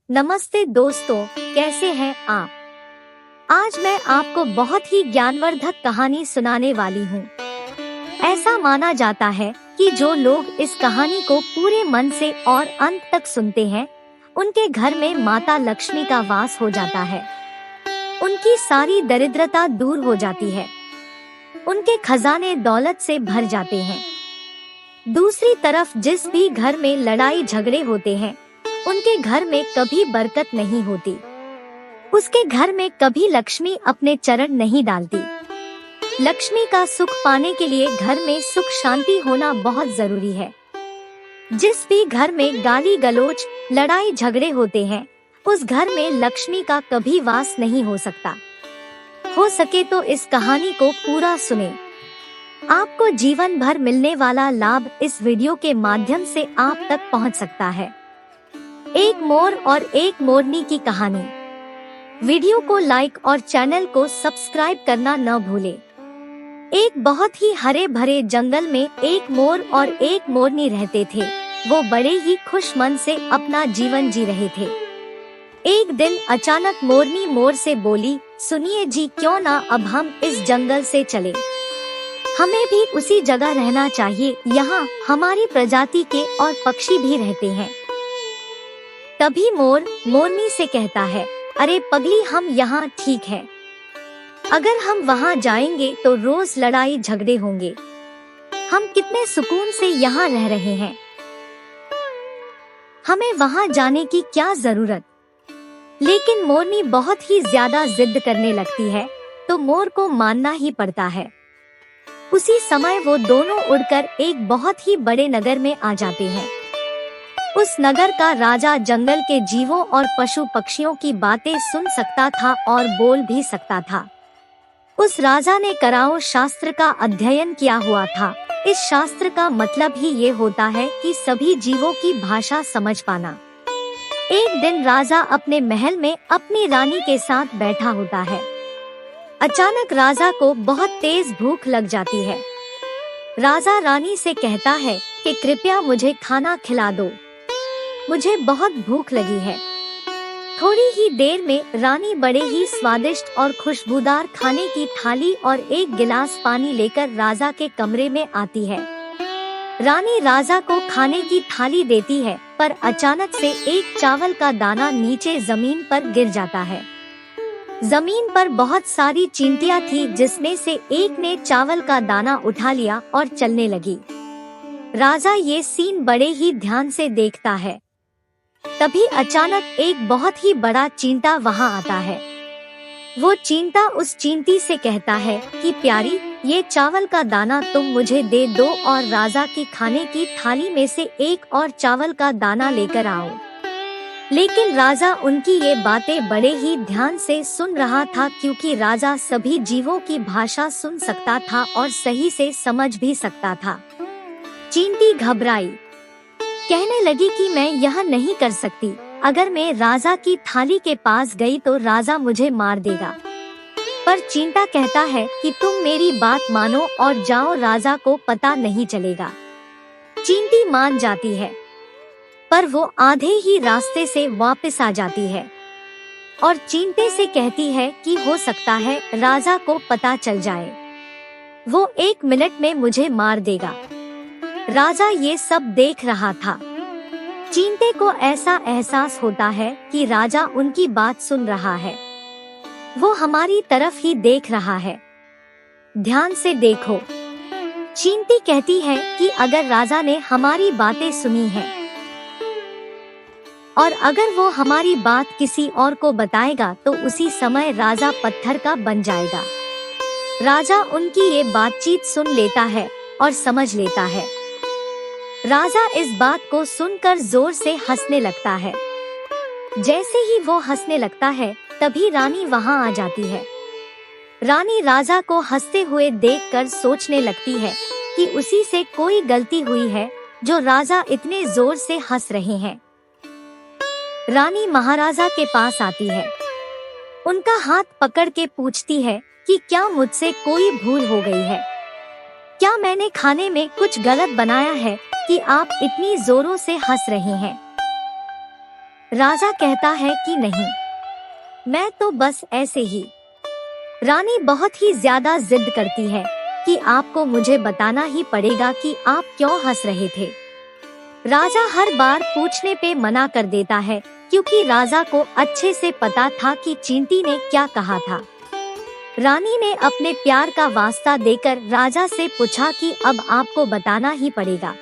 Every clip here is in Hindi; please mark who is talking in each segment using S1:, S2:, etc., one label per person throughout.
S1: नमस्ते दोस्तों, कैसे हैं आप। आज मैं आपको बहुत ही ज्ञानवर्धक कहानी सुनाने वाली हूँ। ऐसा माना जाता है कि जो लोग इस कहानी को पूरे मन से और अंत तक सुनते हैं, उनके घर में माता लक्ष्मी का वास हो जाता है। उनकी सारी दरिद्रता दूर हो जाती है। उनके खजाने दौलत से भर जाते हैं। दूसरी तरफ जिस भी घर में लड़ाई झगड़े होते हैं, उनके घर में कभी बरकत नहीं होती। उसके घर में कभी लक्ष्मी अपने चरण नहीं डालती। लक्ष्मी का सुख पाने के लिए घर में सुख शांति होना बहुत जरूरी है। जिस भी घर में गाली गलौज लड़ाई झगड़े होते हैं, उस घर में लक्ष्मी का कभी वास नहीं हो सकता। हो सके तो इस कहानी को पूरा सुने। आपको जीवन भर मिलने वाला लाभ इस वीडियो के माध्यम से आप तक पहुंच सकता है। एक मोर और एक मोरनी की कहानी। वीडियो को लाइक और चैनल को सब्सक्राइब करना न भूलें। एक बहुत ही हरे भरे जंगल में एक मोर और एक मोरनी रहते थे। वो बड़े ही खुश मन से अपना जीवन जी रहे थे। एक दिन अचानक मोरनी मोर से बोली, सुनिए जी, क्यों ना अब हम इस जंगल से चले। हमें भी उसी जगह रहना चाहिए, यहाँ हमारी प्रजाति के और पक्षी भी रहते हैं। तभी मोर मोरनी से कहता है, अरे पगली, हम यहाँ ठीक है। अगर हम वहाँ जाएंगे तो रोज लड़ाई झगड़े होंगे। हम कितने सुकून से यहाँ रह रहे हैं। हमें वहाँ जाने की क्या जरूरत। लेकिन मोरनी बहुत ही ज्यादा जिद करने लगती है, तो मोर को मानना ही पड़ता है। उसी समय वो दोनों उड़कर एक बहुत ही बड़े नगर में आ जाते हैं। उस नगर का राजा जंगल के जीवों और पशु पक्षियों की बातें सुन सकता था और बोल भी सकता था। उस राजा ने कराओ शास्त्र का अध्ययन किया हुआ था। इस शास्त्र का मतलब ही ये होता है कि सभी जीवों की भाषा समझ पाना। एक दिन राजा अपने महल में अपनी रानी के साथ बैठा होता है। अचानक राजा को बहुत तेज भूख लग जाती है। राजा रानी से कहता है कि कृपया मुझे खाना खिला दो, मुझे बहुत भूख लगी है। थोड़ी ही देर में रानी बड़े ही स्वादिष्ट और खुशबूदार खाने की थाली और एक गिलास पानी लेकर राजा के कमरे में आती है। रानी राजा को खाने की थाली देती है, पर अचानक से एक चावल का दाना नीचे जमीन पर गिर जाता है। जमीन पर बहुत सारी चींटियां थी, जिसमें से एक ने चावल का दाना उठा लिया और चलने लगी। राजा ये सीन बड़े ही ध्यान से देखता है। तभी अचानक एक बहुत ही बड़ा चींटा वहां आता है। वो चींटा उस चींटी से कहता है कि प्यारी, ये चावल का दाना तुम मुझे दे दो और राजा की खाने की थाली में से एक और चावल का दाना लेकर आओ। लेकिन राजा उनकी ये बातें बड़े ही ध्यान से सुन रहा था, क्योंकि राजा सभी जीवों की भाषा सुन सकता था और सही से समझ भी सकता था। चींटी घबराई, कहने लगी कि मैं यह नहीं कर सकती। अगर मैं राजा की थाली के पास गई तो राजा मुझे मार देगा। पर चींटा कहता है कि तुम मेरी बात मानो और जाओ, राजा को पता नहीं चलेगा। चींटी मान जाती है, पर वो आधे ही रास्ते से वापस आ जाती है और चींटे से कहती है कि हो सकता है राजा को पता चल जाए। वो 1 मिनट में मुझे मार देगा। राजा ये सब देख रहा था। चींटे को ऐसा एहसास होता है कि राजा उनकी बात सुन रहा है। वो हमारी तरफ ही देख रहा है, ध्यान से देखो। चींटी कहती है कि अगर राजा ने हमारी बातें सुनी हैं और अगर वो हमारी बात किसी और को बताएगा तो उसी समय राजा पत्थर का बन जाएगा। राजा उनकी ये बातचीत सुन लेता है और समझ लेता है। राजा इस बात को सुनकर जोर से हंसने लगता है। जैसे ही वो हंसने लगता है, तभी रानी वहां आ जाती है। रानी राजा को हंसते हुए देखकर सोचने लगती है कि उसी से कोई गलती हुई है जो राजा इतने जोर से हंस रहे हैं। रानी महाराजा के पास आती है। उनका हाथ पकड़ के पूछती है कि क्या मुझसे कोई भूल हो गई है? क्या मैंने खाने में कुछ गलत बनाया है कि आप इतनी जोरों से हंस रहे हैं? राजा कहता है कि नहीं, मैं तो बस ऐसे ही। रानी बहुत ही ज्यादा जिद करती है कि आपको मुझे बताना ही पड़ेगा कि आप क्यों हंस रहे थे। राजा हर बार पूछने पे मना कर देता है क्योंकि राजा को अच्छे से पता था कि चींटी ने क्या कहा था। रानी ने अपने प्यार का वास्ता देकर राजा से पूछा कि अब आपको बताना ही पड़ेगा।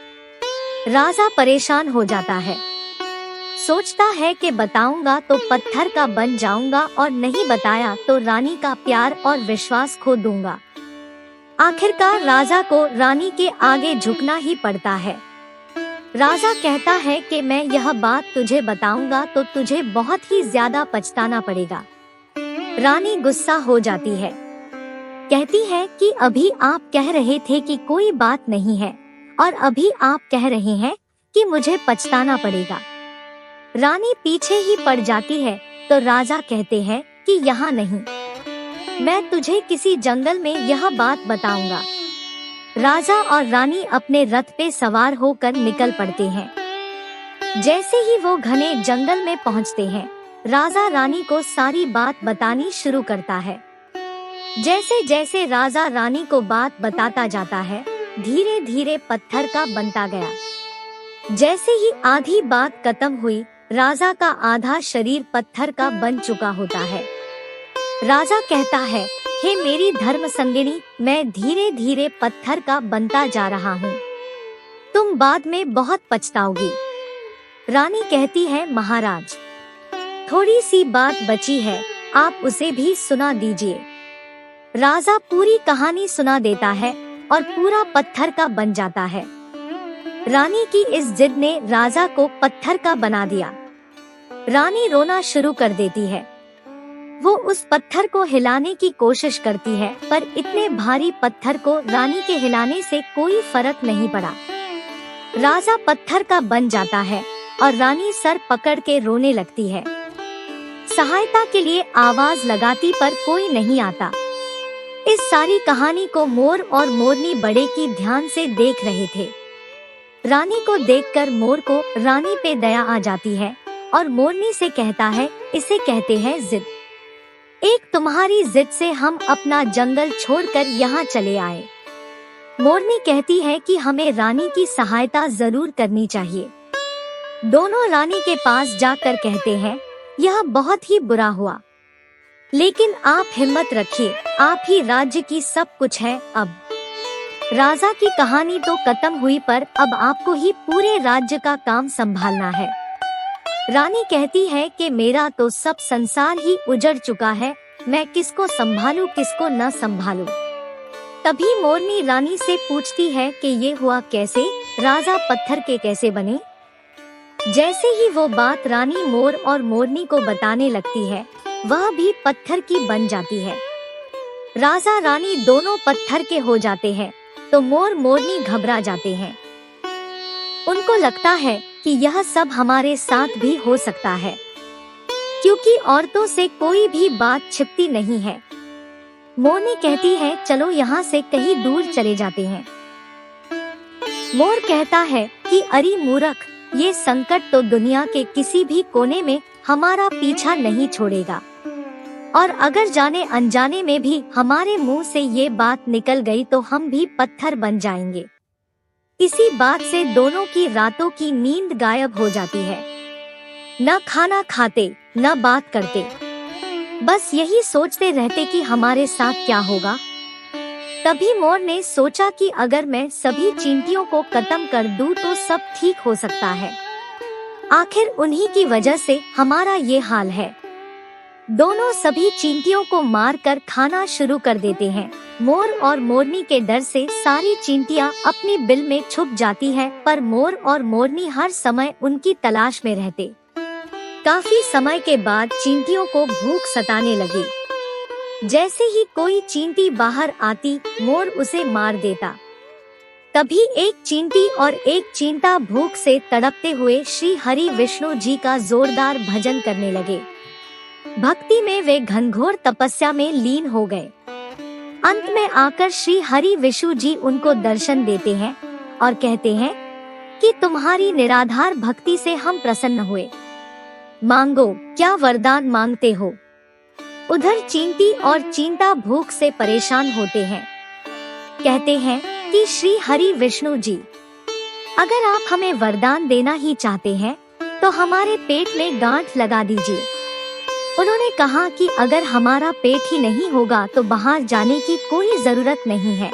S1: राजा परेशान हो जाता है, सोचता है कि बताऊंगा तो पत्थर का बन जाऊंगा और नहीं बताया तो रानी का प्यार और विश्वास खो दूंगा। आखिरकार राजा को रानी के आगे झुकना ही पड़ता है। राजा कहता है कि मैं यह बात तुझे बताऊंगा तो तुझे बहुत ही ज्यादा पछताना पड़ेगा। रानी गुस्सा हो जाती है, कहती है कि अभी आप कह रहे थे कि कोई बात नहीं है और अभी आप कह रहे हैं कि मुझे पछताना पड़ेगा। रानी पीछे ही पड़ जाती है तो राजा कहते हैं कि यहाँ नहीं, मैं तुझे किसी जंगल में यह बात बताऊंगा। राजा और रानी अपने रथ पे सवार होकर निकल पड़ते हैं। जैसे ही वो घने जंगल में पहुंचते हैं, राजा रानी को सारी बात बतानी शुरू करता है। जैसे जैसे राजा रानी को बात बताता जाता है, धीरे धीरे पत्थर का बनता गया। जैसे ही आधी बात खत्म हुई, राजा का आधा शरीर पत्थर का बन चुका होता है। राजा कहता है, हे मेरी धर्म संगिनी, मैं धीरे धीरे पत्थर का बनता जा रहा हूँ, तुम बाद में बहुत पछताओगी। रानी कहती है, महाराज थोड़ी सी बात बची है, आप उसे भी सुना दीजिए। राजा पूरी कहानी सुना देता है और पूरा पत्थर का बन जाता है। रानी की इस जिद ने राजा को पत्थर का बना दिया। रानी रोना शुरू कर देती है। वो उस पत्थर को हिलाने की कोशिश करती है, पर इतने भारी पत्थर को रानी के हिलाने से कोई फर्क नहीं पड़ा। राजा पत्थर का बन जाता है और रानी सर पकड़ के रोने लगती है। सहायता के लिए आवाज लगाती पर कोई नहीं आता। इस सारी कहानी को मोर और मोरनी बड़े की ध्यान से देख रहे थे। रानी को देखकर मोर को रानी पे दया आ जाती है और मोरनी से कहता है, इसे कहते हैं जिद। एक तुम्हारी जिद से हम अपना जंगल छोड़कर यहाँ चले आए। मोरनी कहती है कि हमें रानी की सहायता जरूर करनी चाहिए। दोनों रानी के पास जाकर कहते हैं, यह बहुत ही बुरा हुआ, लेकिन आप हिम्मत रखिए, आप ही राज्य की सब कुछ है। अब राजा की कहानी तो खत्म हुई, पर अब आपको ही पूरे राज्य का काम संभालना है। रानी कहती है कि मेरा तो सब संसार ही उजड़ चुका है, मैं किसको संभालूं किसको न संभालूं। तभी मोरनी रानी से पूछती है कि ये हुआ कैसे, राजा पत्थर के कैसे बने। जैसे ही वो बात रानी मोर और मोरनी को बताने लगती है, वह भी पत्थर की बन जाती है। राजा रानी दोनों पत्थर के हो जाते हैं तो मोर मोरनी घबरा जाते हैं। उनको लगता है कि यह सब हमारे साथ भी हो सकता है, क्योंकि औरतों से कोई भी बात छिपती नहीं है। मोरनी कहती है, चलो यहाँ से कहीं दूर चले जाते हैं। मोर कहता है कि अरे मूर्ख, ये संकट तो दुनिया के किसी भी कोने में हमारा पीछा नहीं छोड़ेगा, और अगर जाने अनजाने में भी हमारे मुंह से ये बात निकल गई तो हम भी पत्थर बन जाएंगे। इसी बात से दोनों की रातों की नींद गायब हो जाती है। न खाना खाते न बात करते, बस यही सोचते रहते कि हमारे साथ क्या होगा। तभी मोर ने सोचा कि अगर मैं सभी चींटियों को खत्म कर दूं तो सब ठीक हो सकता है। आखिर उन्हीं की वजह से हमारा ये हाल है। दोनों सभी चींटियों को मारकर खाना शुरू कर देते हैं। मोर और मोरनी के डर से सारी चींटियां अपनी बिल में छुप जाती हैं, पर मोर और मोरनी हर समय उनकी तलाश में रहते। काफी समय के बाद चींटियों को भूख सताने लगी। जैसे ही कोई चींटी बाहर आती, मोर उसे मार देता। तभी एक चींटी और एक चींटा भूख से तड़पते हुए श्री हरि विष्णु जी का जोरदार भजन करने लगे। भक्ति में वे घनघोर तपस्या में लीन हो गए। अंत में आकर श्री हरि विष्णु जी उनको दर्शन देते हैं और कहते हैं कि तुम्हारी निराधार भक्ति से हम प्रसन्न हुए। मांगो, क्या वरदान मांगते हो? उधर चींटी और चींटा भूख से परेशान होते हैं। कहते हैं कि श्री हरि विष्णु जी, अगर आप हमें वरदान देना ही चाहते हैं तो हमारे पेट में गांठ लगा दीजिए। उन्होंने कहा कि अगर हमारा पेट ही नहीं होगा तो बाहर जाने की कोई जरूरत नहीं है,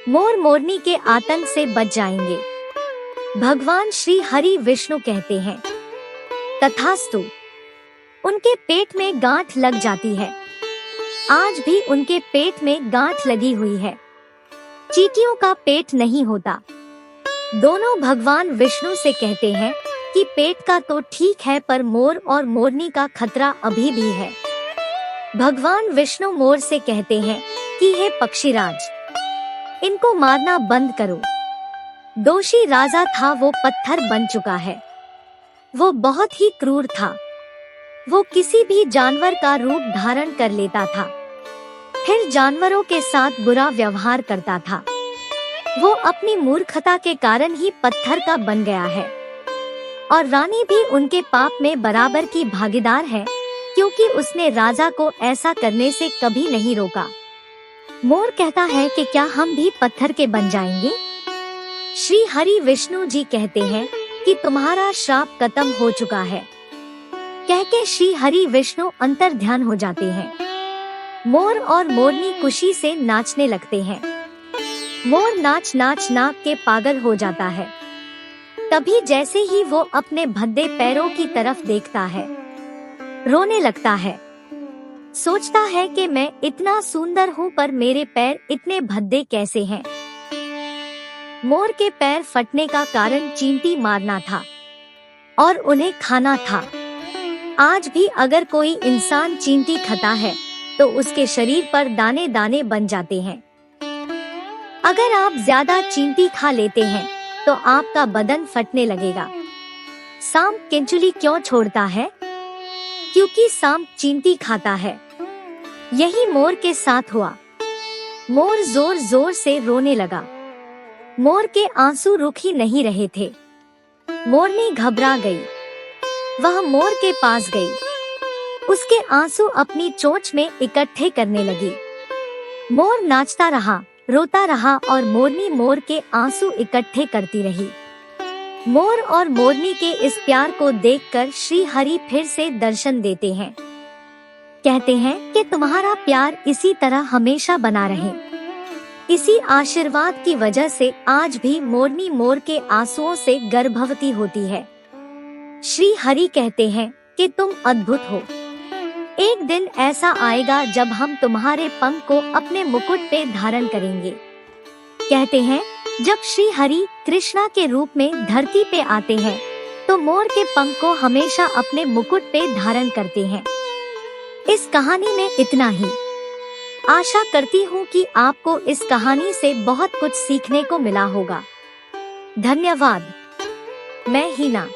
S1: मोर मोरनी के आतंक से बच जाएंगे। भगवान श्री हरि विष्णु कहते हैं, तथास्तु। उनके पेट में गांठ लग जाती है। आज भी उनके पेट में गांठ लगी हुई है। चींटियों का पेट नहीं होता। दोनों भगवान विष्णु से कहते हैं कि पेट का तो ठीक है, पर मोर और मोरनी का खतरा अभी भी है। भगवान विष्णु मोर से कहते हैं कि हे पक्षीराज, इनको मारना बंद करो। दोषी राजा था, वो पत्थर बन चुका है। वो बहुत ही क्रूर था। वो किसी भी जानवर का रूप धारण कर लेता था, फिर जानवरों के साथ बुरा व्यवहार करता था। वो अपनी मूर्खता के कारण ही पत्थर का बन गया है, और रानी भी उनके पाप में बराबर की भागीदार है, क्योंकि उसने राजा को ऐसा करने से कभी नहीं रोका। मोर कहता है कि क्या हम भी पत्थर के बन जाएंगे? श्री हरि विष्णु जी कहते हैं कि तुम्हारा श्राप खत्म हो चुका है। कह के श्री हरि विष्णु अंतर ध्यान हो जाते हैं। मोर और मोरनी खुशी से नाचने लगते हैं। मोर नाच नाच नाक के पागल हो जाता है। तभी जैसे ही वो अपने भद्दे पैरों की तरफ देखता है, रोने लगता है। सोचता है कि मैं इतना सुंदर हूँ, पर मेरे पैर इतने भद्दे कैसे हैं? मोर के पैर फटने का कारण चींटी मारना था और उन्हें खाना था। आज भी अगर कोई इंसान चींटी खाता है तो उसके शरीर पर दाने दाने बन जाते हैं। अगर आप ज्यादा चींटी खा लेते हैं तो आपका बदन फटने लगेगा। सांप केंचुली क्यों छोड़ता है? क्योंकि सांप चींटी खाता है। यही मोर के साथ हुआ। मोर जोर जोर से रोने लगा। मोर के आंसू रुक ही नहीं रहे थे। मोरनी घबरा गई। वह मोर के पास गई। उसके आंसू अपनी चोंच में इकट्ठे करने लगी। मोर नाचता रहा, रोता रहा और मोरनी मोर के आंसू इकट्ठे करती रही। मोर और मोरनी के इस प्यार को देखकर श्री हरि फिर से दर्शन देते हैं। कहते हैं कि तुम्हारा प्यार इसी तरह हमेशा बना रहे। इसी आशीर्वाद की वजह से आज भी मोरनी मोर के आंसुओं से गर्भवती होती है। श्री हरि कहते हैं कि तुम अद्भुत हो। एक दिन ऐसा आएगा जब हम तुम्हारे पंख को अपने मुकुट पे धारण करेंगे। कहते हैं जब श्री हरि कृष्णा के रूप में धरती पे आते हैं तो मोर के पंख को हमेशा अपने मुकुट पे धारण करते हैं। इस कहानी में इतना ही। आशा करती हूँ कि आपको इस कहानी से बहुत कुछ सीखने को मिला होगा। धन्यवाद। मैं हीना।